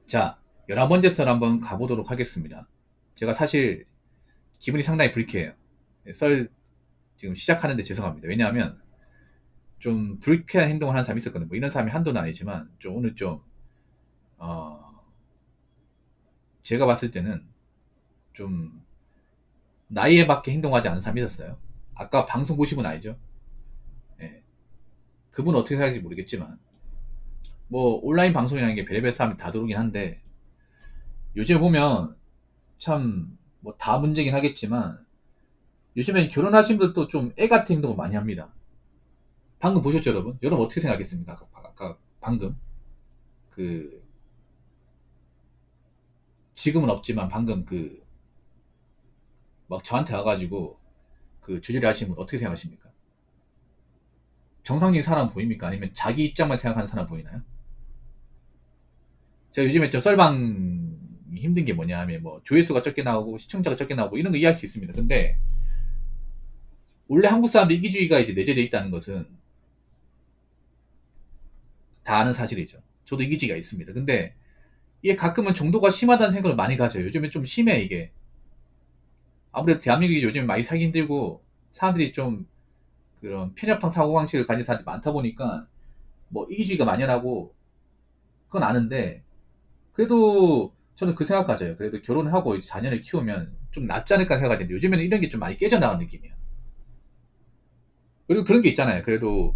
자, 11번째 썰 한번 가보도록 하겠습니다. 제가 사실 기분이 상당히 불쾌해요. 썰 지금 시작하는데 죄송합니다. 왜냐하면 좀 불쾌한 행동을 하는 사람이 있었거든요. 뭐 이런 사람이 한도는 아니지만 좀 오늘 좀 어, 제가 봤을 때는 좀 나이에 맞게 행동하지 않은 사람이 있었어요. 아까 방송 보신 분 아니죠? 예. 그분 어떻게 생각할지 모르겠지만 뭐 온라인 방송이라는 게 별의별 사람이 다 들어오긴 한데 요즘에 보면 참 뭐 다 문제긴 하겠지만 요즘엔 결혼하신 분들도 좀 애 같은 행동을 많이 합니다. 방금 보셨죠, 여러분? 여러분 어떻게 생각했습니까? 아까 방금 그 지금은 없지만 방금 그 막 저한테 와가지고 그 주저리 하신 분 어떻게 생각하십니까? 정상적인 사람 보입니까? 아니면 자기 입장만 생각하는 사람 보이나요? 제가 요즘에 좀 썰방 힘든 게 뭐냐 하면 뭐 조회수가 적게 나오고 시청자가 적게 나오고 이런 거 이해할 수 있습니다. 근데 원래 한국 사람들 이기주의가 이제 내재되어 있다는 것은 다 아는 사실이죠. 저도 이기주의가 있습니다. 근데 이게 가끔은 정도가 심하다는 생각을 많이 가져요. 요즘에 좀 심해 이게. 아무래도 대한민국이 요즘 많이 살기 힘들고 사람들이 좀 그런 편협한 사고방식을 가진 사람들이 많다 보니까 뭐 이기주의가 만연하고 그건 아는데 그래도 저는 그 생각 가져요. 그래도 결혼하고 이제 자녀를 키우면 좀 낫지 않을까 생각하는데 요즘에는 이런 게 좀 많이 깨져나간 느낌이야. 그래도 그런 게 있잖아요. 그래도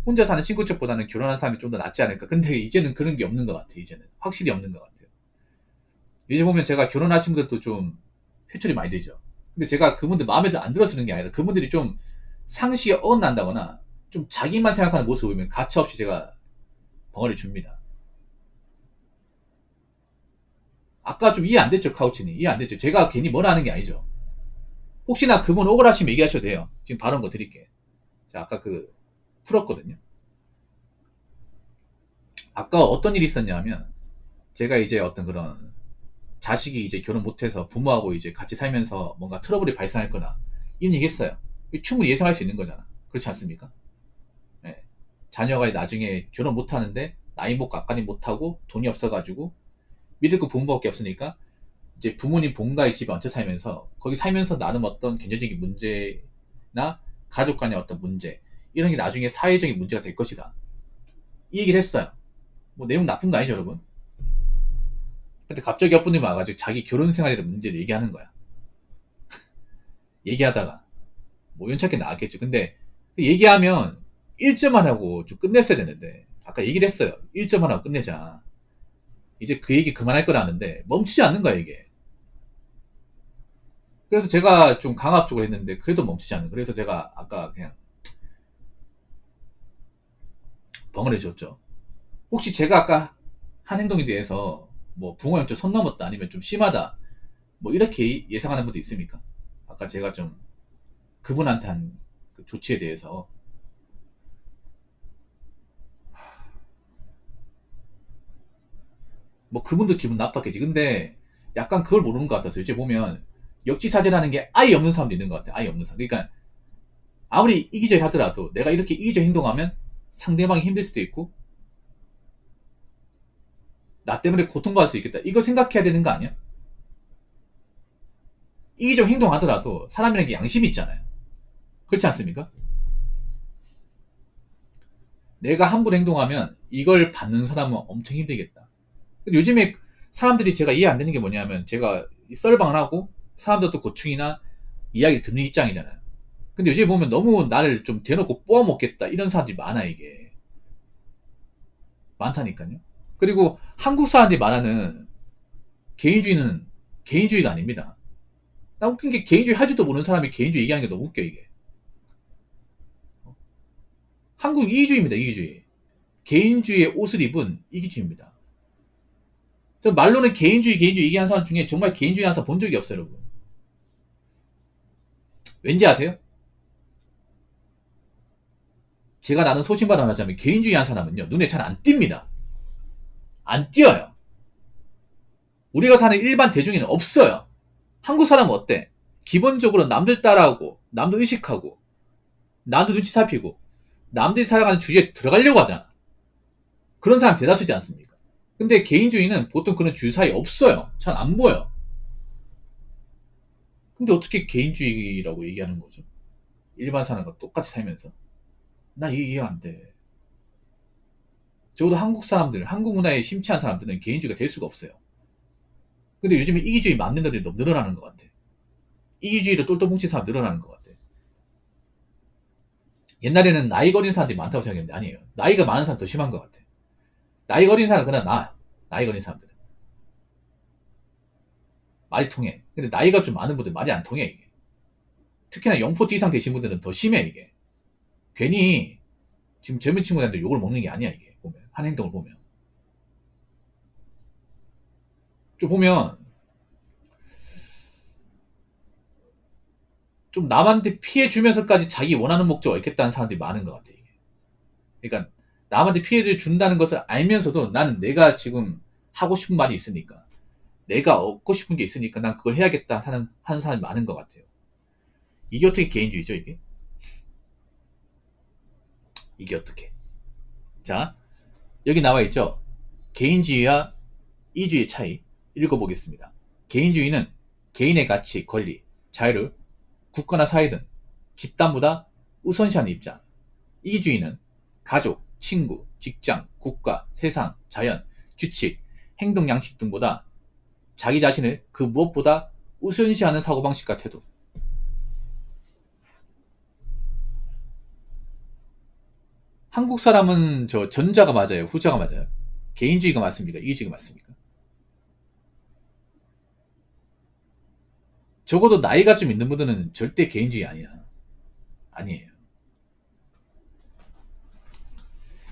혼자 사는 싱글족보다는 결혼한 사람이 좀 더 낫지 않을까. 근데 이제는 그런 게 없는 것 같아요. 이제는 확실히 없는 것 같아요. 이제 보면 제가 결혼하신 분들도 좀 회출이 많이 되죠. 근데 제가 그분들 마음에 안 들어서는 게 아니라 그분들이 좀 상식에 어긋난다거나 좀 자기만 생각하는 모습을 보면 가차없이 제가 벙어리 줍니다. 아까 좀 이해 안 됐죠, 카우치님? 이해 안 됐죠? 제가 괜히 뭐라 하는 게 아니죠. 혹시나 그분 억울하시면 얘기하셔도 돼요. 지금 바로 거 드릴게. 자, 아까 그 풀었거든요. 아까 어떤 일이 있었냐면 제가 이제 어떤 그런 자식이 이제 결혼 못해서 부모하고 이제 같이 살면서 뭔가 트러블이 발생했거나 이런 얘기 했어요. 충분히 예상할 수 있는 거잖아. 그렇지 않습니까? 예. 자녀가 나중에 결혼 못하는데 나이 먹고 아까니 못하고 돈이 없어가지고 믿을 거 부모밖에 없으니까 이제 부모님 본가의 집에 얹혀 살면서 거기 살면서 나름 어떤 경제적인 문제나 가족 간의 어떤 문제 이런 게 나중에 사회적인 문제가 될 것이다. 이 얘기를 했어요. 뭐 내용 나쁜 거 아니죠, 여러분? 근데 갑자기 옆분이 와가지고 자기 결혼 생활에 대한 문제를 얘기하는 거야. 얘기하다가 뭐 연착해 나왔겠죠. 근데 얘기하면 1점만 하고 좀 끝냈어야 되는데 아까 얘기를 했어요. 1점만 하고 끝내자. 이제 그 얘기 그만할 거라는데 멈추지 않는 거야 이게. 그래서 제가 좀 강압적으로 했는데 그래도 멈추지 않는. 그래서 제가 아까 그냥 벙어리 줬죠. 혹시 제가 아까 한 행동에 대해서 뭐 붕어형 좀선 넘었다 아니면 좀 심하다 뭐 이렇게 예상하는 분도 있습니까? 아까 제가 좀 그분한테 한그 조치에 대해서 뭐 그분도 기분 나빴겠지. 근데 약간 그걸 모르는 것 같아서 이제 보면 역지사지라는 게 아예 없는 사람도 있는 것 같아. 아예 없는 사람. 그러니까 아무리 이기적이 하더라도 내가 이렇게 이기적 행동하면 상대방이 힘들 수도 있고 나 때문에 고통받을 수 있겠다. 이거 생각해야 되는 거 아니야? 이기적 행동하더라도 사람이라는 게 양심이 있잖아요. 그렇지 않습니까? 내가 함부로 행동하면 이걸 받는 사람은 엄청 힘들겠다. 근데 요즘에 사람들이 제가 이해 안 되는 게 뭐냐면 제가 썰방을 하고 사람들도 고충이나 이야기 듣는 입장이잖아요. 근데 요즘에 보면 너무 나를 좀 대놓고 뽑아먹겠다 이런 사람들이 많아 이게. 많다니까요. 그리고 한국 사람들이 말하는 개인주의는 개인주의가 아닙니다. 나 웃긴 게 개인주의 하지도 모르는 사람이 개인주의 얘기하는 게 너무 웃겨 이게. 한국 이기주의입니다 이기주의. 개인주의의 옷을 입은 이기주의입니다. 저 말로는 개인주의 얘기하는 사람 중에 정말 개인주의 하는 사람 본 적이 없어요 여러분. 왠지 아세요? 제가 나는 소신발언 하자면 개인주의 하는 사람은요 눈에 잘 안 띕니다. 안 띄어요. 우리가 사는 일반 대중에는 없어요. 한국 사람은 어때? 기본적으로 남들 따라하고 남들 의식하고 남들 눈치 살피고 남들이 살아가는 주위에 들어가려고 하잖아. 그런 사람 대다수지 않습니까? 근데 개인주의는 보통 그런 주사위 없어요. 잘 안 보여. 근데 어떻게 개인주의라고 얘기하는 거죠? 일반 사람과 똑같이 살면서. 나 이해가 안 돼. 적어도 한국 사람들, 한국 문화에 심취한 사람들은 개인주의가 될 수가 없어요. 근데 요즘에 이기주의 맞는 애들이 너무 늘어나는 것 같아. 이기주의로 똘똘 뭉친 사람 늘어나는 것 같아. 옛날에는 나이 어린 사람들이 많다고 생각했는데 아니에요. 나이가 많은 사람 더 심한 것 같아. 나이 어린 사람은 그냥 나이 어린 사람들은. 말이 통해. 근데 나이가 좀 많은 분들 말이 안 통해, 이게. 특히나 영포트 이상 되신 분들은 더 심해, 이게. 괜히 지금 젊은 친구들한테 욕을 먹는 게 아니야, 이게. 보면. 한 행동을 보면. 좀 보면, 좀 남한테 피해 주면서까지 자기 원하는 목적을 얻겠다는 사람들이 많은 것 같아, 이게. 그러니까, 남한테 피해를 준다는 것을 알면서도 나는 내가 지금 하고 싶은 말이 있으니까, 내가 얻고 싶은 게 있으니까 난 그걸 해야겠다 하는 사람이 많은 것 같아요. 이게 어떻게 개인주의죠, 이게? 이게 어떻게? 자, 여기 나와 있죠? 개인주의와 이주의의 차이 읽어보겠습니다. 개인주의는 개인의 가치, 권리, 자유를 국가나 사회 등 집단보다 우선시하는 입장. 이주의는 가족, 친구, 직장, 국가, 세상, 자연, 규칙, 행동 양식 등보다 자기 자신을 그 무엇보다 우선시하는 사고방식과 태도. 한국 사람은 저 전자가 맞아요? 후자가 맞아요? 개인주의가 맞습니까? 이주의가 맞습니까? 적어도 나이가 좀 있는 분들은 절대 개인주의 아니야. 아니에요.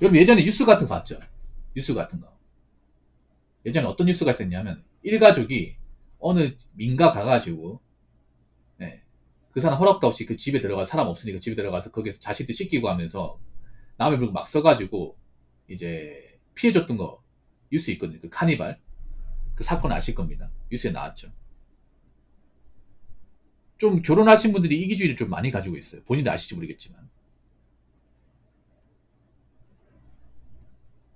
여러분 예전에 뉴스 같은 거 봤죠? 뉴스 같은 거. 예전에 어떤 뉴스가 있었냐면 일가족이 어느 민가 가가지고 네, 그 사람 허락도 없이 그 집에 들어가 사람 없으니까 집에 들어가서 거기서 자식들 씻기고 하면서 남의 물건 막 써가지고 이제 피해줬던 거 뉴스 있거든요. 그 카니발 그 사건 아실 겁니다. 뉴스에 나왔죠. 좀 결혼하신 분들이 이기주의를 좀 많이 가지고 있어요. 본인도 아실지 모르겠지만.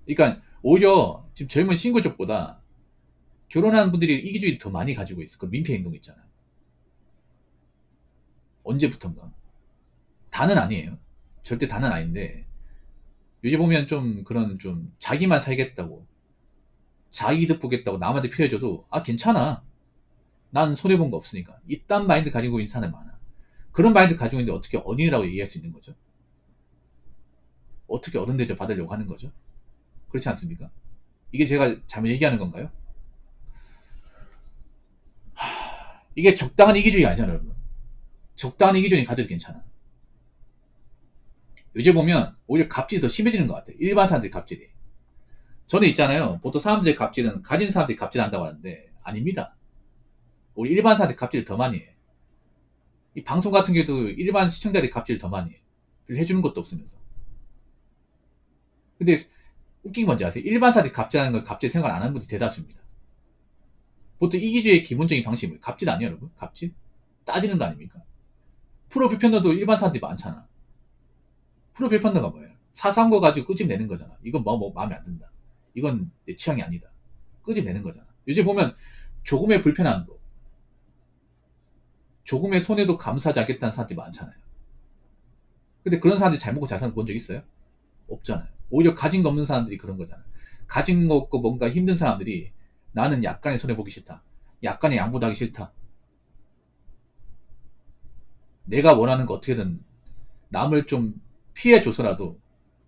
그러니까 오히려 지금 젊은 싱글 쪽보다 결혼한 분들이 이기주의를 더 많이 가지고 있어. 그 민폐 행동 있잖아요. 언제부턴가. 다는 아니에요. 절대 다는 아닌데 요즘 보면 좀 그런 좀 자기만 살겠다고 자기 이득 보겠다고 남한테 피해줘도 아 괜찮아. 난 손해본 거 없으니까. 이딴 마인드 가지고 있는 사람이 많아. 그런 마인드 가지고 있는데 어떻게 어린이라고 얘기할 수 있는 거죠? 어떻게 어른 대접 받으려고 하는 거죠? 그렇지 않습니까? 이게 제가 잘못 얘기하는 건가요? 이게 적당한 이기주의 아니잖아요, 여러분. 적당한 이기주의 가져도 괜찮아. 요즘 보면 오히려 갑질이 더 심해지는 것 같아요. 일반 사람들이 갑질이. 저는 있잖아요. 보통 사람들의 갑질은 가진 사람들이 갑질한다고 하는데 아닙니다. 우리 일반 사람들이 갑질을 더 많이 해. 이 방송 같은 경우도 일반 시청자들이 갑질을 더 많이 해. 해주는 것도 없으면서. 근데 웃긴 게 뭔지 아세요? 일반 사람들이 갑질하는 걸 갑질 생각 안 하는 분들이 대다수입니다. 보통 이기주의의 기본적인 방식이 뭐예요? 갑질 아니에요, 여러분? 갑질? 따지는 거 아닙니까? 프로 비편너도 일반 사람들이 많잖아. 프로 비편너가 뭐예요? 사소한 거 가지고 끄집내는 거잖아. 이건 뭐 마음에 안 든다. 이건 내 취향이 아니다. 끄집내는 거잖아. 요즘 보면 조금의 불편함도, 조금의 손해도 감수하지 않겠다는 사람들이 많잖아요. 근데 그런 사람들이 잘 먹고 잘 사는 거 본 적 있어요? 없잖아요. 오히려 가진 거 없는 사람들이 그런 거잖아요. 가진 거 없고 뭔가 힘든 사람들이 나는 약간의 손해보기 싫다. 약간의 양보도 하기 싫다. 내가 원하는 거 어떻게든 남을 좀 피해줘서라도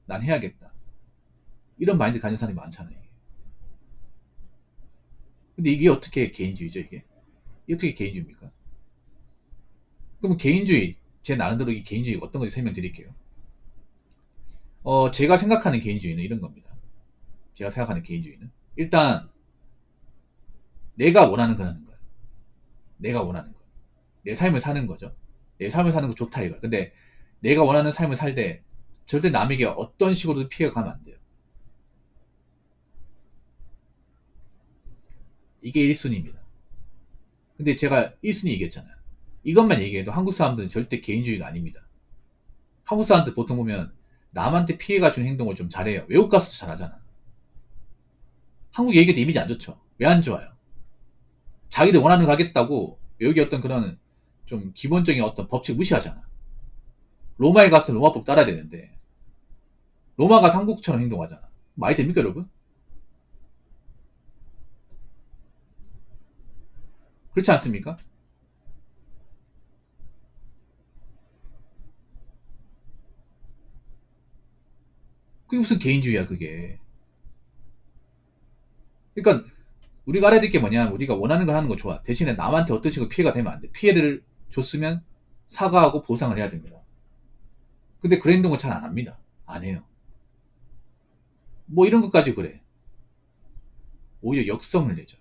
난 해야겠다. 이런 마인드 가진 사람이 많잖아요. 근데 이게 어떻게 개인주의죠, 이게? 이게 어떻게 개인주의입니까? 그럼 개인주의, 제 나름대로 이 개인주의가 어떤 건지 설명드릴게요. 제가 생각하는 개인주의는 이런 겁니다. 제가 생각하는 개인주의는. 일단, 내가 원하는 걸 하는 거예요. 내가 원하는 거. 내 삶을 사는 거죠. 내 삶을 사는 거 좋다, 이거. 근데 내가 원하는 삶을 살 때 절대 남에게 어떤 식으로도 피해가 가면 안 돼요. 이게 1순위입니다. 근데 제가 1순위 얘기했잖아요. 이것만 얘기해도 한국 사람들은 절대 개인주의가 아닙니다. 한국 사람들 보통 보면 남한테 피해가 주는 행동을 좀 잘해요. 외국 가서 잘하잖아. 한국 얘기도 이미지 안 좋죠. 왜 안 좋아요? 자기들 원하는 거 하겠다고 여기 어떤 그런 좀 기본적인 어떤 법칙 무시하잖아. 로마에 갔으면 로마법 따라야 되는데 로마가 한국처럼 행동하잖아. 많이 됩니까 여러분? 그렇지 않습니까? 그게 무슨 개인주의야 그게. 그러니까 우리가 알아야 될 게 뭐냐, 우리가 원하는 걸 하는 거 좋아. 대신에 남한테 어떤 식으로 피해가 되면 안 돼. 피해를 줬으면 사과하고 보상을 해야 됩니다. 근데 그런 행동은 잘 안 합니다. 안 해요. 뭐 이런 것까지 그래. 오히려 역성을 내죠.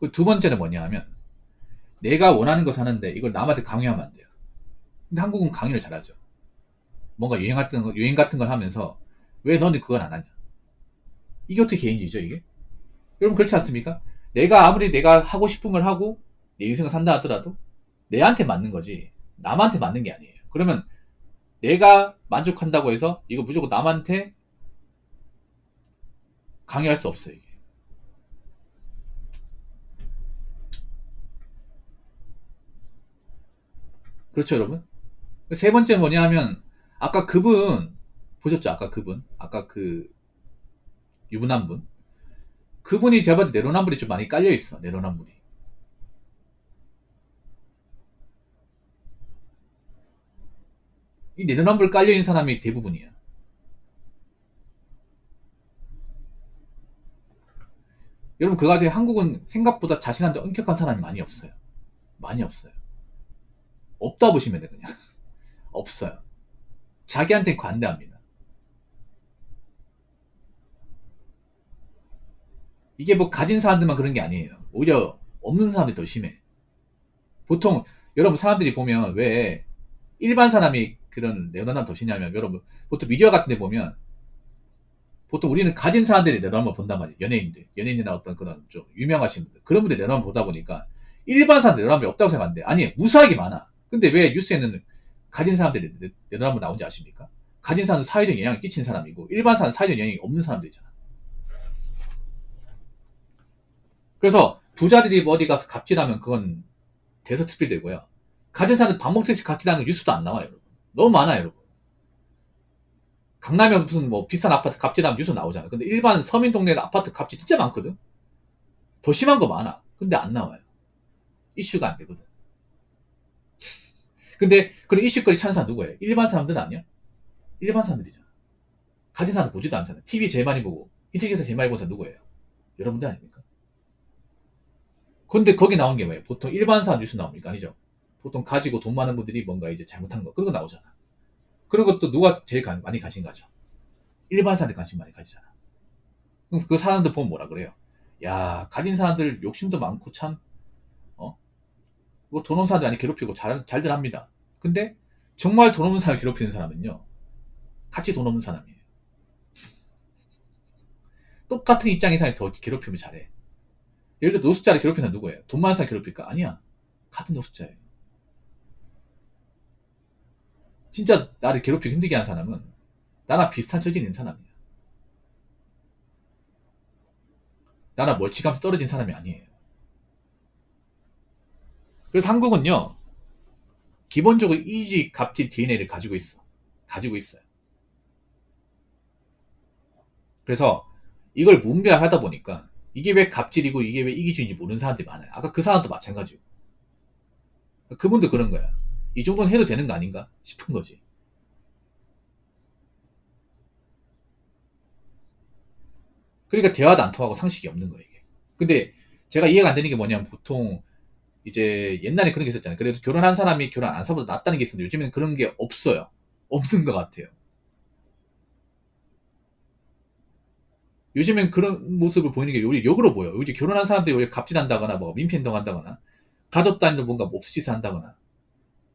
그 두 번째는 뭐냐 하면 내가 원하는 거 사는데 이걸 남한테 강요하면 안 돼요. 근데 한국은 강요를 잘하죠. 뭔가 유행 같은 걸 하면서 왜 너는 그걸 안 하냐. 이게 어떻게 개인주의죠 이게? 여러분 그렇지 않습니까? 내가 아무리 내가 하고 싶은 걸 하고 내 인생을 산다 하더라도 내한테 맞는 거지 남한테 맞는 게 아니에요. 그러면 내가 만족한다고 해서 이거 무조건 남한테 강요할 수 없어요 이게. 그렇죠 여러분? 세 번째 뭐냐 하면 아까 그분 보셨죠? 아까 그분 아까 그 유부남분 그분이 제가 봤을 때 내로남불이 좀 많이 깔려 있어. 내로남불이. 이 내로남불 깔려 있는 사람이 대부분이야. 여러분 그거 아세요? 한국은 생각보다 자신한테 엄격한 사람이 많이 없어요. 많이 없어요. 없다 보시면 돼 그냥. 없어요. 자기한테 관대합니다. 이게 뭐 가진 사람들만 그런 게 아니에요. 오히려 없는 사람들이 더 심해. 보통 여러분 사람들이 보면 왜 일반 사람이 그런 내로남불 더 심냐면 여러분 보통 미디어 같은 데 보면 보통 우리는 가진 사람들이 내로남불 본단 말이에요. 연예인이나 어떤 그런 좀 유명하신 분들 그런 분들이 내로남불 보다 보니까 일반 사람들 내로남불이 없다고 생각하는데 아니 무수하게 많아. 근데 왜 뉴스에는 가진 사람들이 내로남불 나온지 아십니까? 가진 사람은 사회적 영향을 끼친 사람이고 일반 사람은 사회적 영향이 없는 사람들이잖아. 그래서 부자들이 뭐 어디 가서 갑질하면 그건 대서특필 되고요. 가진 사람들 밥 먹듯이 갑질하는 뉴스도 안 나와요. 여러분. 너무 많아요. 여러분. 강남에 무슨 뭐 비싼 아파트 갑질하면 뉴스 나오잖아요. 근데 일반 서민 동네 아파트 갑질 진짜 많거든. 더 심한 거 많아. 근데 안 나와요. 이슈가 안 되거든. 근데 그런 이슈거리 찾는 사람 누구예요? 일반 사람들은 아니야? 일반 사람들이잖아. 가진 사람들 보지도 않잖아. TV 제일 많이 보고 인터넷에서 제일 많이 본 사람 누구예요? 여러분들 아닙니까? 근데 거기 나온 게 뭐예요? 보통 일반 사람 뉴스 나옵니까? 아니죠. 보통 가지고 돈 많은 분들이 뭔가 이제 잘못한 거 그런 거 나오잖아. 그런 것도 누가 제일 많이 가신 거죠? 일반 사람들 관심 많이 가지잖아. 그럼 그 사람들 보면 뭐라 그래요? 야, 가진 사람들 욕심도 많고 참, 어? 뭐돈 없는 사람들 많이 괴롭히고 잘들 합니다. 근데 정말 돈 없는 사람을 괴롭히는 사람은요, 같이 돈 없는 사람이에요. 똑같은 입장인 사람이 더 괴롭히면 잘해. 예를 들어 노숙자를 괴롭히는 사람 누구예요? 돈 많은 사람 괴롭힐까? 아니야. 같은 노숙자예요. 진짜 나를 괴롭히기 힘들게 하는 사람은 나랑 비슷한 처지에 있는 사람이야. 나랑 멀찌감치 떨어진 사람이 아니에요. 그래서 한국은요, 기본적으로 이지 갑질 DNA를 가지고 있어. 가지고 있어요. 그래서 이걸 문배하다 보니까 이게 왜 갑질이고 이게 왜 이기주의인지 모르는 사람들이 많아요. 아까 그 사람도 마찬가지고. 그분도 그런 거야. 이 정도는 해도 되는 거 아닌가 싶은 거지. 그러니까 대화도 안 통하고 상식이 없는 거예요, 이게. 근데 제가 이해가 안 되는 게 뭐냐면 보통 이제 옛날에 그런 게 있었잖아요. 그래도 결혼한 사람이 결혼 안 사보다 낫다는 게 있었는데 요즘에는 그런 게 없어요. 없는 것 같아요. 요즘엔 그런 모습을 보이는 게 오히려 역으로 보여. 오히려 결혼한 사람들이 오히려 갑질한다거나 뭐 민폐행동한다거나 가족 단위로 뭔가 몹쓸 짓을 한다거나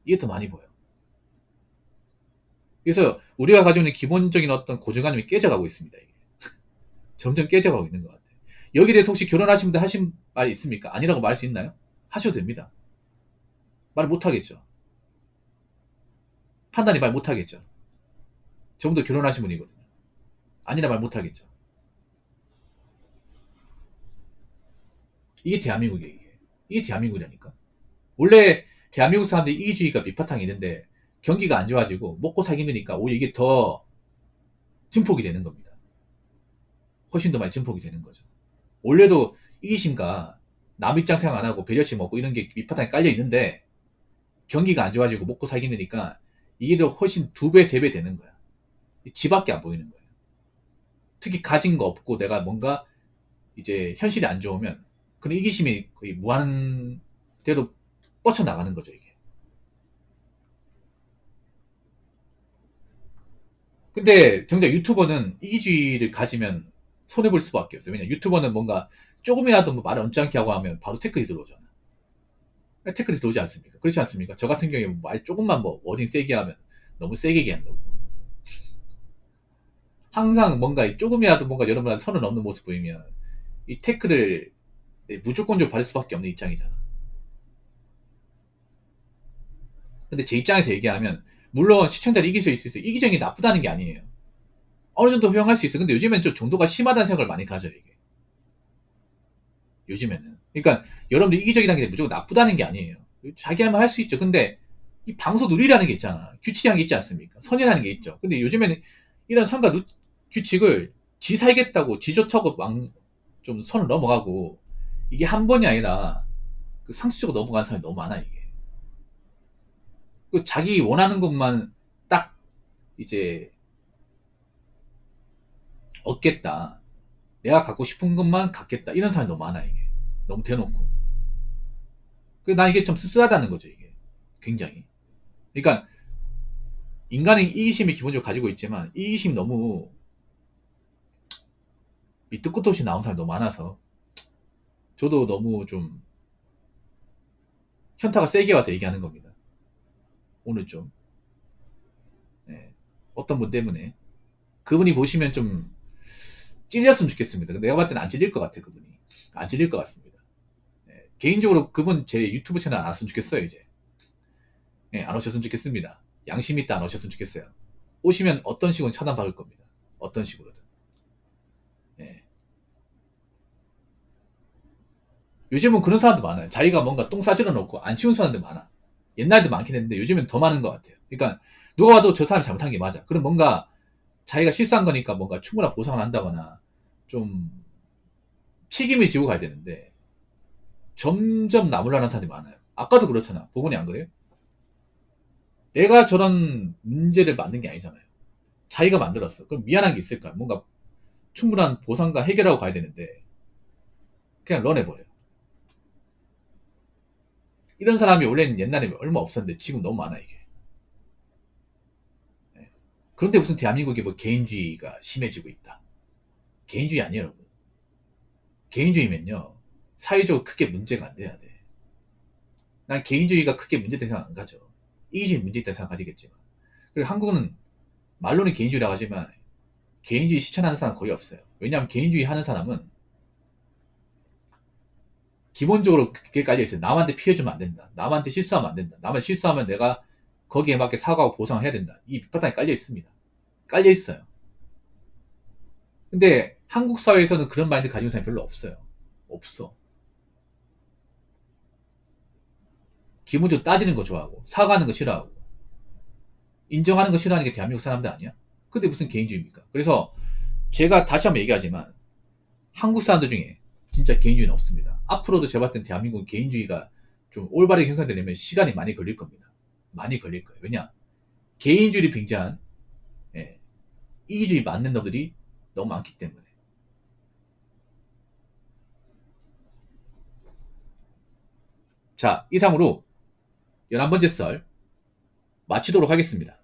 이게 더 많이 보여. 그래서 우리가 가지고 있는 기본적인 어떤 고정관념이 깨져가고 있습니다. 이게. 점점 깨져가고 있는 것 같아요. 여기에 대해서 혹시 결혼하신 분들 하신 말이 있습니까? 아니라고 말할 수 있나요? 하셔도 됩니다. 말 못하겠죠. 판단이 말 못하겠죠. 전부 다 결혼하신 분이거든요. 아니라 말 못하겠죠. 이게 대한민국이에요. 이게 대한민국이라니까. 원래 대한민국 사람들이 이기주의가 밑바탕이 있는데 경기가 안 좋아지고 먹고 살기 힘드니까 오히려 이게 더 증폭이 되는 겁니다. 훨씬 더 많이 증폭이 되는 거죠. 원래도 이기심과 남 입장 생각 안 하고 배려심 없고 이런 게 밑바탕에 깔려 있는데 경기가 안 좋아지고 먹고 살기 힘드니까 이게 더 훨씬 2배, 3배 되는 거야. 지밖에 안 보이는 거예요. 특히 가진 거 없고 내가 뭔가 이제 현실이 안 좋으면 그런 이기심이 거의 무한대로 뻗쳐나가는 거죠, 이게. 근데 정작 유튜버는 이기주의를 가지면 손해볼 수밖에 없어요. 왜냐 유튜버는 뭔가 조금이라도 뭐 말을 얹지 않게 하고 하면 바로 태클이 들어오잖아. 태클이 들어오지 않습니까? 그렇지 않습니까? 저 같은 경우에 말 조금만 뭐 워딩 세게 하면 너무 세게 얘기한다고. 항상 뭔가 조금이라도 뭔가 여러분한테 선을 넘는 모습 보이면 이 태클을 무조건적으로 받을 수밖에 없는 입장이잖아. 근데 제 입장에서 얘기하면 물론 시청자를 이길 수 있어요. 이기적인 게 나쁘다는 게 아니에요. 어느 정도 허용할 수 있어. 근데 요즘엔 좀 정도가 심하다는 생각을 많이 가져요, 이게. 요즘에는. 그러니까 여러분들 이기적이라는 게 무조건 나쁘다는 게 아니에요. 자기 할 말 할 수 있죠. 근데 이 방송 룰이라는 게 있잖아. 규칙이라는 게 있지 않습니까? 선이라는 게 있죠. 근데 요즘에는 이런 선과 규칙을 지 살겠다고 지 좋다고 좀 선을 넘어가고 이게 한 번이 아니라 그 상식적으로 넘어가는 사람이 너무 많아, 이게. 그 자기 원하는 것만 딱 이제 얻겠다. 내가 갖고 싶은 것만 갖겠다. 이런 사람이 너무 많아, 이게. 너무 대놓고. 난 이게 좀 씁쓸하다는 거죠, 이게. 굉장히. 그러니까, 인간은 이기심이 기본적으로 가지고 있지만, 이기심이 너무 밑도 끝도 없이 나온 사람이 너무 많아서, 저도 너무 좀, 현타가 세게 와서 얘기하는 겁니다. 오늘 좀. 네. 어떤 분 때문에. 그분이 보시면 좀, 찔렸으면 좋겠습니다. 내가 봤을 때는 안 찔릴 것 같아, 그분이. 안 찔릴 것 같습니다. 네. 개인적으로 그분 제 유튜브 채널 안 왔으면 좋겠어요, 이제. 네, 안 오셨으면 좋겠습니다. 양심 있다 안 오셨으면 좋겠어요. 오시면 어떤 식으로 차단받을 겁니다. 어떤 식으로든. 예. 요즘은 그런 사람도 많아요. 자기가 뭔가 똥 싸지러 놓고 안 치운 사람들 많아. 옛날에도 많긴 했는데 요즘엔 더 많은 것 같아요. 그러니까 누가 봐도 저 사람이 잘못한 게 맞아. 그럼 뭔가 자기가 실수한 거니까 뭔가 충분한 보상을 한다거나 좀 책임을 지고 가야 되는데 점점 나무라는 사람이 많아요. 아까도 그렇잖아. 부분이 안 그래요? 내가 저런 문제를 만든 게 아니잖아요. 자기가 만들었어. 그럼 미안한 게 있을까? 뭔가 충분한 보상과 해결하고 가야 되는데 그냥 런해버려요. 이런 사람이 원래는 옛날에 얼마 없었는데 지금 너무 많아 이게. 예. 그런데 무슨 대한민국이 뭐 개인주의가 심해지고 있다. 개인주의 아니에요 여러분. 개인주의면요 사회적으로 크게 문제가 안 돼야 돼. 난 개인주의가 크게 문제된 생각 안 가져. 이기주의 문제 있다는 생각 가지겠지만. 그리고 한국은 말로는 개인주의라고 하지만 개인주의 실천하는 사람 거의 없어요. 왜냐하면 개인주의 하는 사람은 기본적으로 그게 깔려 있어요. 남한테 피해주면 안 된다. 남한테 실수하면 안 된다. 남한테 실수하면 내가 거기에 맞게 사과하고 보상을 해야 된다. 이 밑바탕에 깔려 있습니다. 깔려 있어요. 근데 한국 사회에서는 그런 마인드 가지고 있는 사람이 별로 없어요. 없어. 기본적으로 따지는 거 좋아하고 사과하는 거 싫어하고 인정하는 거 싫어하는 게 대한민국 사람들 아니야? 근데 무슨 개인주의입니까? 그래서 제가 다시 한번 얘기하지만 한국 사람들 중에 진짜 개인주의는 없습니다. 앞으로도 제가 봤을 땐 대한민국 개인주의가 좀 올바르게 형성되려면 시간이 많이 걸릴 겁니다. 많이 걸릴 거예요. 왜냐? 개인주의를 빙자한 예, 이기주의 맞는 놈들이 너무 많기 때문에. 자, 이상으로 11번째 썰 마치도록 하겠습니다.